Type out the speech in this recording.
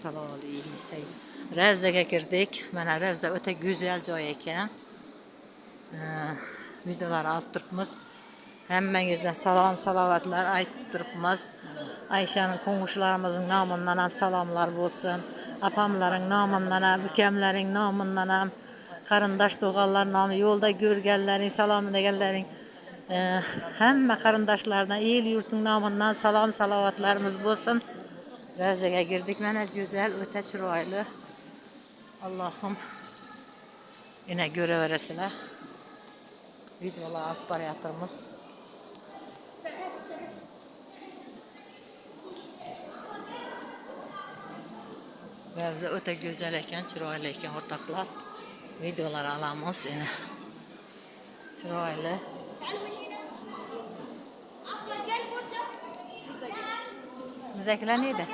Assalomu Ravzaga kirdik. Mana Ravza o'ta go'zal joy ekan. Videolar olib turibmiz. Hammangizdan salom salovatlar aytib turibmiz. Ayshaning qo'ng'ishlarimizning nomidan ham salomlar bo'lsin. Apamlaring nomidan ham, ukamlaring nomidan ham, qarindosh tog'allar nomi, yo'lda ko'rganlaring, salom deganlaring, hamma qarindoshlardan, el yurtning nomidan salom salovatlarimiz bo'lsin. Ravzaga girdik. Mana go'zal, o'ta chiroyli. Allohim yana ko'raverasizlar. Videolar olib boryapmiz. Ravza o'ta go'zal ekan, chiroyli ekan o'rtoqlar. Videolar olamiz yana. Chiroyli. Bizaklar neydi?